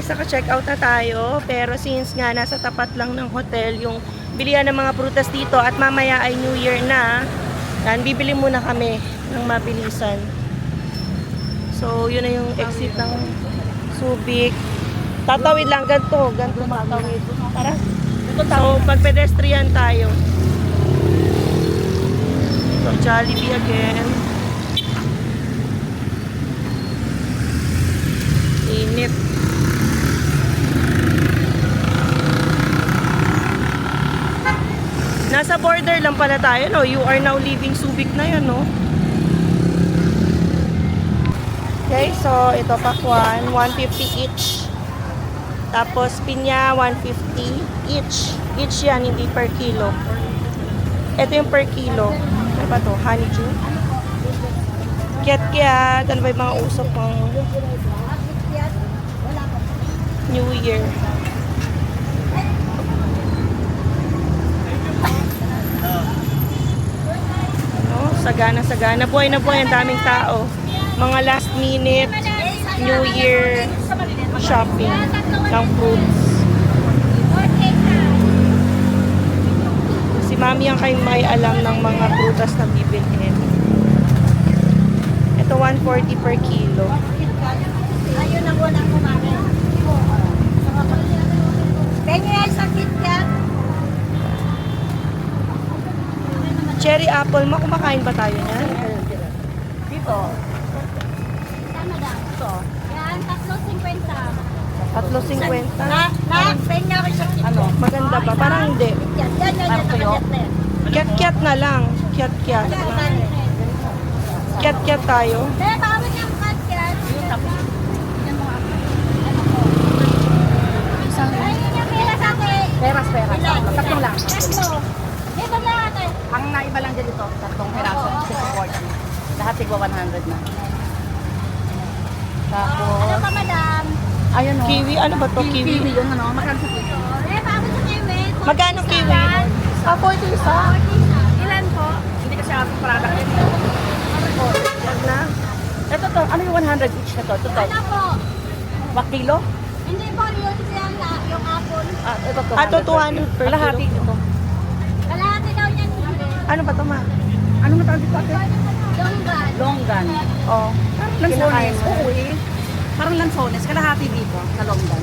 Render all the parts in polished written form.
guys, naka-check out na tayo. Pero since nga nasa tapat lang ng hotel yung bilihan ng mga prutas dito at mamaya ay New Year na, yan, bibili muna kami ng mabilisan. So, yun na yung exit ng Subic. Tatawid lang, ganito tatawid. Tara. So, pag pedestrian tayo. So, Jollibee again. Init. Nasa border lang pala tayo, no? You are now leaving Subic na yun, no? Okay, so ito pakwan, 150 each. Tapos pinya, 150 each. Each yan, hindi per kilo. Ito yung per kilo. Ano ba to? Honeydew? Kiat-kiat. Ano ba yung mga usap pang New Year? Sagana-sagana. Buhay na buhay. Ang daming tao. Mga last minute New Year shopping ng fruits. Si Mami ang kayo may alam ng mga prutas na bibilhin. Ito 140 per kilo. Ayun ang wala ko, Mami. Penyo yan sa KitKat. Cherry apple, kumakain ba tayo niyan? Dito. Tama daw. Ito. Yan, 3.50. 3.50. Penyo ako sa KitKat. Ano? Maganda ba? Parang hindi. Yan, nakajet na yan. Kiat-kiat na lang. Kiat-kiat. Kiat-kiat tayo. Kaya bawal yung KitKat. Ayun yung pera sa akin. Peras. Tatlong lang. Tatlo. Ito na ate. Ang naiba lang dyan dito, tatlong peraso, 640. Lahat tigwa 100 na. Tapos, Ano pa, madam? ayun o. Kiwi, ano ba to? Kiwi Kiwi. yun, ano? Magkano sa kiwi? Bawal sa kiwi. Magkano kiwi? 40 isa. Ilan po? Hindi kasi ako product yun. Wag na. Ito to, ano yung 100 each na to? Ito to, Ano po? kilo? Hindi po, yun yan na, yung apple. Ito to, Ato 200 per Kalahati kilo. ito. Kalahati daw niyan. Ano ba to, ma? Ano nga tawag dito ate? Longgan. Longgan. Oh. Lansones. Oo eh. Parang lansones, kalahati dito sa longgan.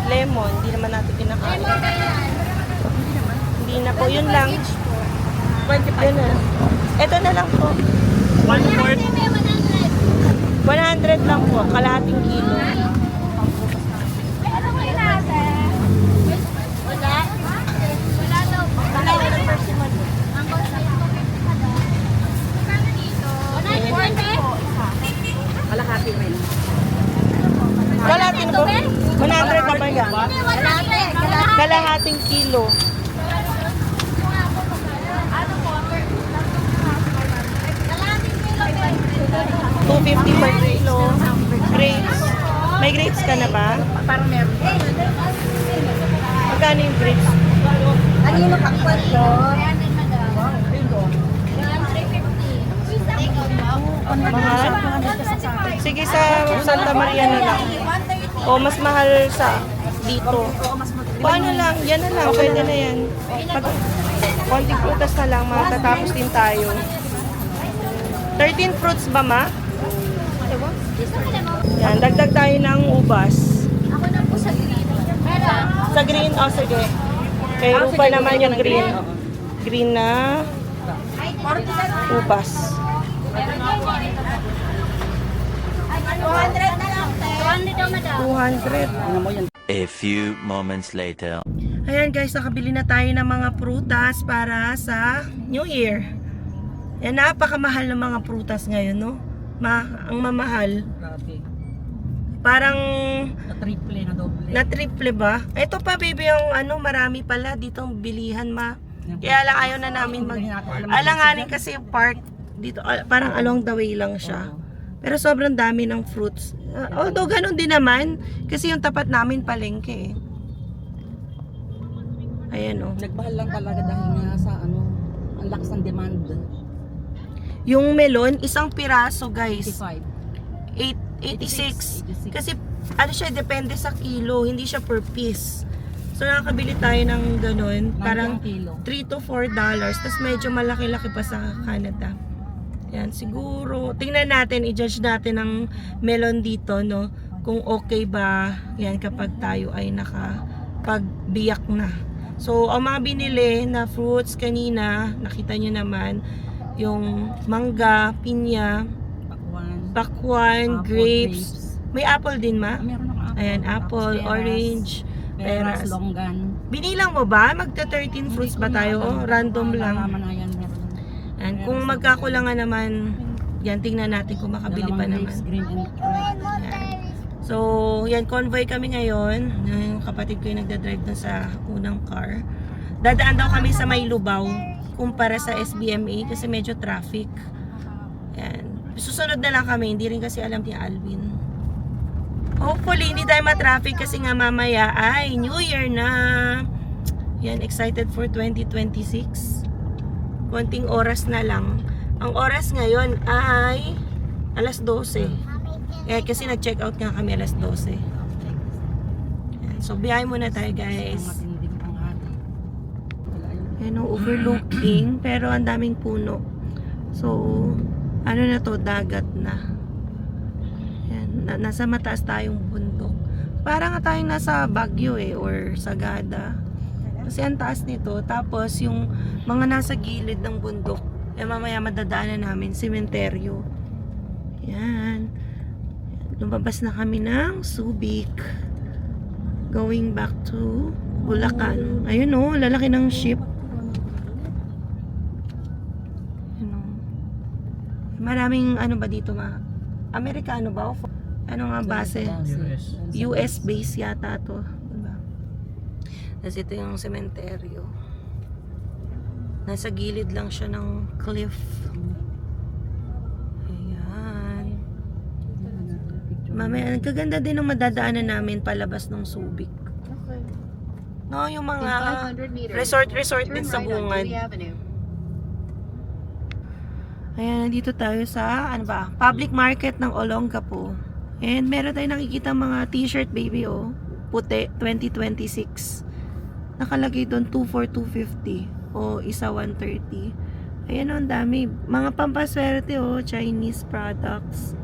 Lemon, hindi naman natin kinakain. Lemon ba yan? Hindi na po, yun lang. 25. Yun na. Ito na lang po. Hindi may 100. 100 lang po, kalahating kilo. Ano ko yun ate? Wala? Wala daw po. Wala daw ng persimmon. Ang kosa yung magkano dito? 140 po isa. Kalahati rin. Kalahati na po. 100 naman yan. Hindi, 100. Kalahating kilo. Kalahating kilo. 250 per kilo. Grapes. May grapes ka na ba? Parang meron. Magkano yung grapes? Ano yung makakwan ko? 300 madam. Yan, 350. Mahal? Sige, sa Santa Maria na lang. O, mas mahal sa dito. Paano lang? Yan na lang. Pwede na yan. Pag konting prutas na lang, matatapos din tayo. 13 fruits ba, ma? Yan, dagdag tayo ng ubas. Ako na po sa green. Pero, Sa green, o sige. Kay Rupa naman yung green. Green na ubas. 200 na lang. 200 daw madam. 200. Ano mo yun? A few moments later. Ayan guys, nakabili na tayo ng mga prutas para sa New Year. Yan, napakamahal ng mga prutas ngayon, no? Ang mamahal. Grabe. Parang Na-triple, na-double. na-triple ba? Ito pa baby, yung ano, marami pala dito ang bilihan, ma. Kaya lang ayaw na namin alanganin kasi yung park dito, parang along the way lang siya. Pero sobrang dami ng fruits. Although ganun din naman, kasi yung tapat namin palengke eh. Ayan o. Nagmahal lang talaga dahil nga sa ano, ang lakas ng demand. Yung melon, isang piraso guys. 55. 86. Kasi ano siya, depende sa kilo, hindi siya per piece. So nakakabili tayo ng ganun, parang kilo. $3 to $4. Tapos medyo malaki-laki pa sa Canada. Yan, siguro, tingnan natin, i-judge natin ang melon dito, no? Kung okay ba, yan, kapag tayo ay nakapagbiyak na. So, ang mga binili na fruits kanina, nakita nyo naman, yung mangga, pinya, pakwan, grapes. May apple din, ma? Meron ako apple. Ayan, apple, orange, peras, peras. longgan. Binilang mo ba? Magta 13 fruits ba tayo? O, random lang. And kung magkakulangan naman, yan, tingnan natin kung makabili pa naman. Green and red. Yan. So, yan, convoy kami ngayon. Yung kapatid ko yung nagdadrive dun sa unang car. Dadaan daw kami sa may Lubao kumpara sa SBMA kasi medyo traffic. Yan. Susunod na lang kami, hindi rin kasi alam ni Alvin. Hopefully, hindi tayo ma-traffic kasi nga mamaya ay New Year na. Yan, excited for 2026. Konting oras na lang. Ang oras ngayon ay alas 12. Kasi nag-check out nga kami alas 12. Yan, so, biyahe muna tayo, guys. Yan, overlooking. Pero ang daming puno. So, ano na to, dagat na. Yan, nasa mataas tayong bundok. Parang nga tayong nasa Baguio or Sagada. Kasi ang taas nito. Tapos yung mga nasa gilid ng bundok, mamaya madadaanan namin, sementeryo. Yan. Lumabas na kami ng Subic. Going back to Bulacan. Ayun o, lalaki ng ship. Maraming ano ba dito, ma? Amerikano ba? Ano nga base? US base yata to. Diba? Tapos ito yung sementeryo. Nasa gilid lang siya ng cliff. Ayan. Mamaya, kaganda din ang madadaanan namin palabas ng Subic. No, yung mga resort din sa bungad. Ayan, nandito tayo sa, ano ba, public market ng Olongapo. And meron tayong nakikita mga t-shirt, baby, oh. Puti, 2026. Nakalagay doon, 2 for $250. O, isa 130. Ayan, oh, ang dami. Mga pampaswerte, oh, Chinese products.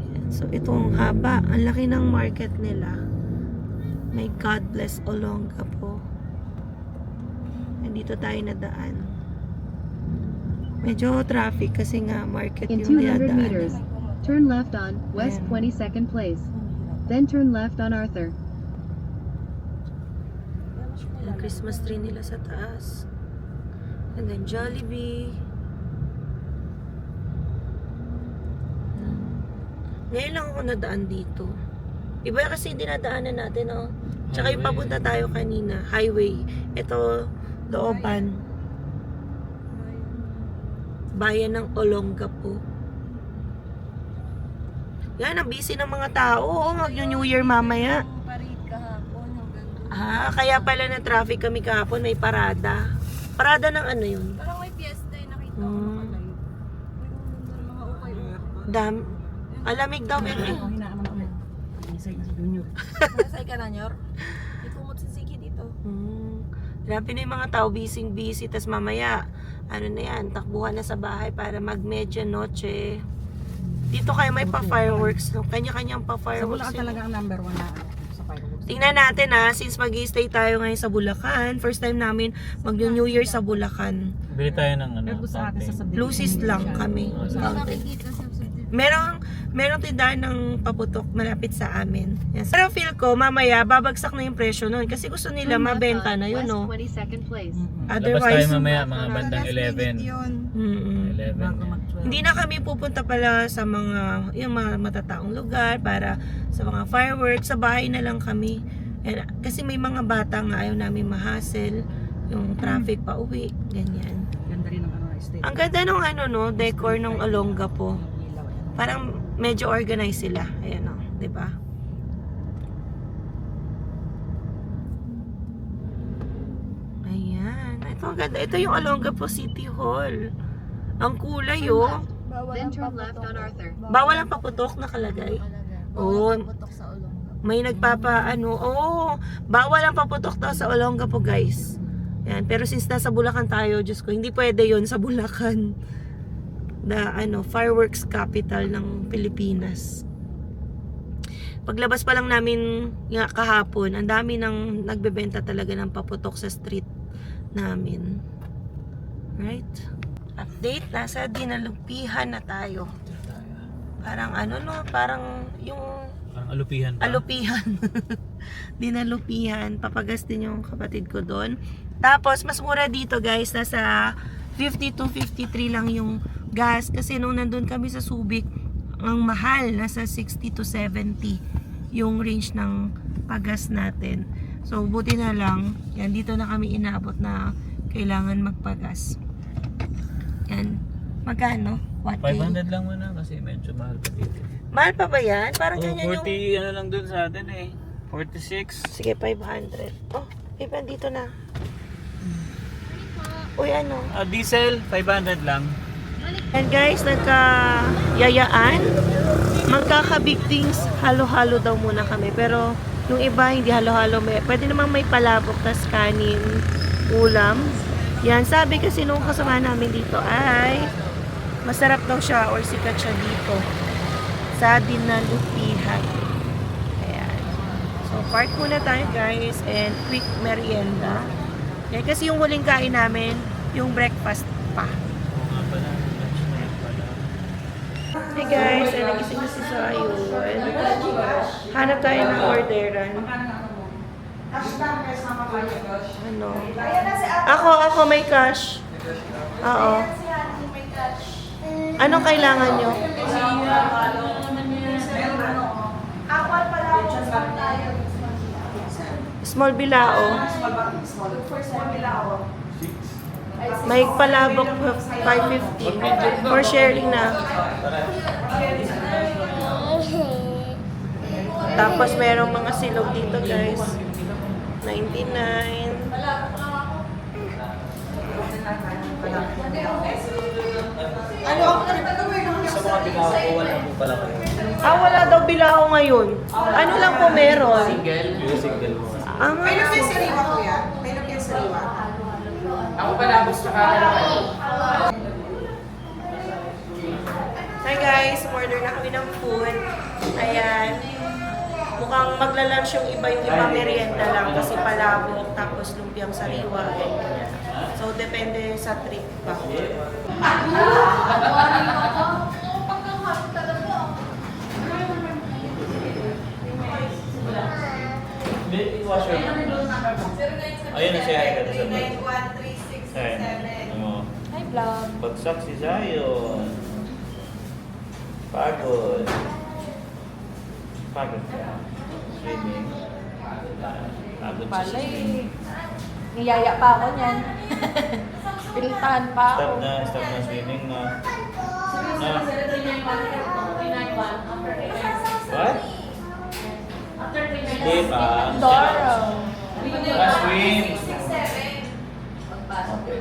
Ayan, so, itong haba. Ang laki ng market nila. May God bless Olongapo. Nandito tayo nadaan. Medyo traffic kasi nga market In yung 200 dinadaan. meters, turn left on West 22nd Place. Then turn left on Arthur. Yung Christmas tree nila sa taas. And then Jollibee. Ngayon lang ako nadaan dito. Iba kasi dinadaanan natin, oh. Tsaka yung papunta tayo kanina, highway. Ito, looban. Bayan ng Olongapo. Yan, ang busy ng mga tao. Oh, mag-New Year mamaya. Kaya pala na traffic kami kahapon. May parada. Parada ng ano yun? Parang may piyesta yung nakita ko. Alamig daw, baby. Nasay ka na, Nyor? Ikumot si Siki dito. Grabe na yung mga tao, busy. Tas mamaya, ano na yan, takbuhan na sa bahay para mag-medianoche. Dito kayo may pa-fireworks. No? Kanya-kanyang Sa pa-fireworks. Bulacan talaga ang number 1 na sa fireworks. Tingnan natin since mag-stay tayo ngayon sa Bulacan. First time namin mag-New Year sa Bulacan. Bili tayo ng ano, Pero sa atin sa subdivision. Lucis lang kami. Nakikita sa Merong tindahan ng paputok malapit sa amin. Yes. Pero feel ko, mamaya, babagsak na yung presyo nun. Kasi gusto nila mabenta na yun, no? West 22nd Place. Labas Otherwise, tayo mamaya mga bandang 11. 11 Bago yan. mag-12. hindi na kami pupunta pala sa yung mga matataong lugar para sa mga fireworks. Sa bahay na lang kami. And, kasi may mga bata nga ayaw namin ma-hassle. Yung traffic pa uwi. Ganyan. Ganda rin ng ano, state. Ang ganda nung decor ng Olongapo. Parang medyo organized sila. Ayan o, di ba? Ayan. Ito ang ganda. Ito yung Olongapo City Hall. Ang kulay, oh. then turn left on Arthur. Bawal ang paputok nakalagay. Oo. Putok sa ulong. May bawal ang paputok daw sa Olongapo guys. Yan, pero since nasa Bulacan tayo, Diyos ko, hindi pwede yon sa Bulacan. Fireworks capital ng Pilipinas. Paglabas pa lang namin kahapon, ang dami nang nagbebenta talaga ng paputok sa street namin. Right? Update, nasa dinalupihan na tayo. Parang parang yung Parang alupihan pa. alupihan. Dinalupihan. Papagastin yung kapatid ko doon. Tapos, mas mura dito guys. Nasa 50 to 53 lang yung gas. Kasi nung nandun kami sa Subic, ang mahal. Nasa 60 to 70 yung range ng pagas natin. So, buti na lang. Yan, dito na kami inabot na kailangan magpagas. Yan. Magkano? What 500 lang muna kasi medyo mahal pa dito. Mahal pa ba yan? Parang Oh, ganyan 40 yung... lang dun sa atin eh. 46. Sige, 500. Oh, iba dito na. Uy, Diesel, 500 lang. And guys, nagka-yayaan. Magkaka-big things. Halo-halo daw muna kami. Pero, yung iba, hindi halo-halo. Pwede namang may palabok, tas kanin, ulam. Yan, sabi kasi nung kasama namin dito ay masarap daw siya or sikat siya dito sa Dinalupihan. Ayan. So, park muna tayo guys and quick merienda. Yan, kasi yung huling kain namin, yung breakfast pa. Oo nga pala. Lunch na yun pala. Hey guys, ay nagising na si Sayun. Hanap tayo ng orderan. Ako may cash. Oo. Ano kailangan nyo? Small bilao. May palabok 550. For sharing na. Tapos merong mga silog dito guys. 99. Sa mga binawa ko, wala po pala kayo. Wala daw bilao ngayon. Ano lang po meron? Yung single mo. May lupyan sariwa kuya? May lupyan sariwa? Hi guys, order na kami ng food. Ayan. Mukhang magla-lunch yung iba merienda lang kasi palabok tapos lumpiang sariwa. Ganyan. So depende sa trip pa. Ayun na siya. Ito sa vlog. 91367. Hi, vlog. Bagsak si Zion. Pagod. Pagod ka. Swimming. Pagod sa swimming. Niyaya pa ako niyan. Pinuntahan pa ako. Stop na swimming na. Na. What? Hindi pa. Doro. Swim. Okay.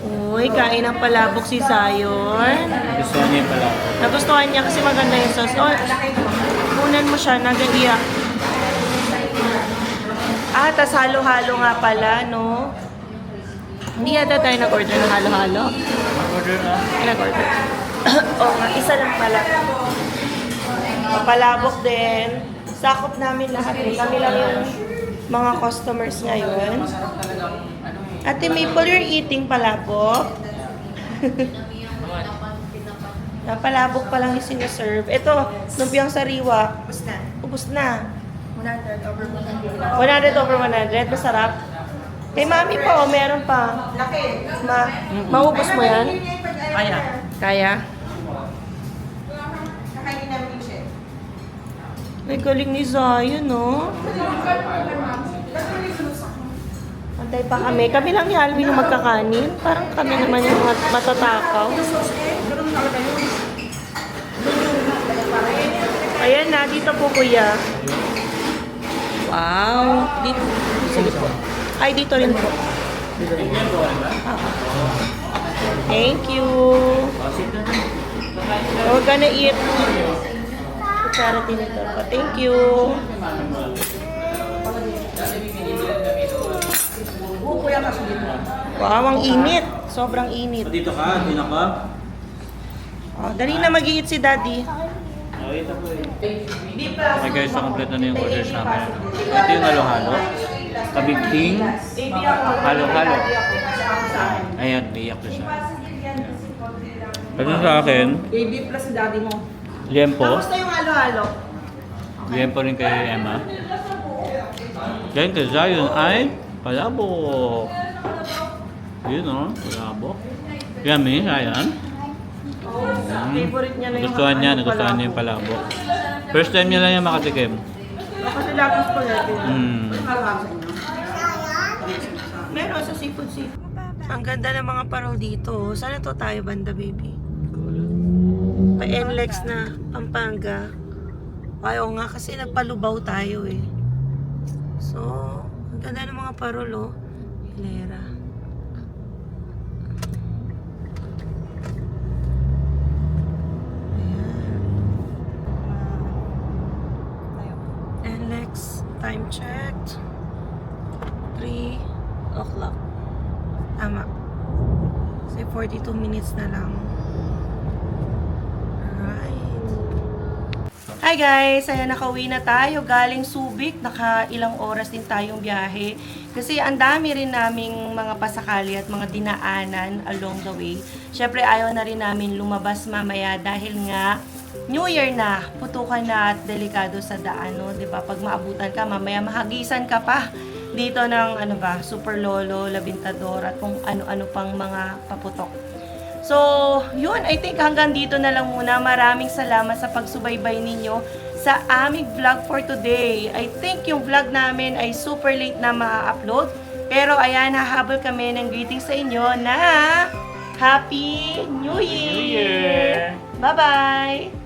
Uy, kain ng palabok si Zion. Gusto niya pala. Nagustuhan niya kasi maganda yung sauce. Oh, kunan mo siya, nagaiyak. Tas halo-halo nga pala, no? Hindi yata tayo nag-order ng halo-halo. Order na. Nag-order. Oo nga, isa lang pala. Palabok din. Sakop namin lahat. Kami lang yung mga customers ngayon. Ate Maple, you're eating palabok? Palabok pa lang yung sinaserve. Ito, lumpiang sariwa. Ubus na. 100 over 100. Masarap. Kay mami pa, meron pa. Maubos mo yan? Kaya? Kakainin namin yung chef. Ay, galing ni Zion, no? Antay pa kami. Kami lang ni Alvin yung magkakanin. Parang kami naman yung matatakaw. Ayan na, dito po kuya. Wow. Dito. Sige po. Ay, dito rin po. Thank you. We're gonna eat kutsara tinitor pa. Thank you. Wow, ang init. Sobrang init. Dito ka, dito ka. Oh, dali na mag-eat si Daddy. Okay guys, so complete na yung orders namin. Ito yung halo-halo. Kabigting. Halo-halo. Ayan, biyak ko siya. Ito sa akin, Baby plus si daddy mo. liempo. Kamusta yung halo-halo? Liempo rin kay Emma. Then kay Zion ay palabok. Yun o, palabok. Yummy, Zion. Favorite niya na yung Nagustuhan niya yung palabok. First time niya lang yung makatikim. Kasi lagi spaghetti. Marami sa inyo. Meron sa seafood. Ang ganda ng mga parol dito. Sana to tayo banda, baby. Pa-NLEX na, Pampanga. Ayaw nga kasi nagpalubaw tayo eh. So, ang ganda ng mga parol oh. Hilera. Ayan. NLEX, time checked. 3 o'clock. Tama. Kasi 42 minutes na lang. Alright. Hi guys! Ayan, nakauwi na tayo. Galing Subic. Naka-ilang oras din tayong biyahe. Kasi ang dami rin naming mga pasakali at mga dinaanan along the way. Siyempre, ayaw na rin namin lumabas mamaya dahil nga New Year na, putukan na at delikado sa daan, no? 'Di ba? Pag maabutan ka, mamaya mahagisan ka pa dito ng Super Lolo, Labintador at kung ano-ano pang mga paputok. So, yun, I think hanggang dito na lang muna. Maraming salamat sa pagsubaybay ninyo sa aming vlog for today. I think yung vlog namin ay super late na ma-upload. Pero ayan, hahabol kami ng greeting sa inyo na Happy New Year! Bye-bye!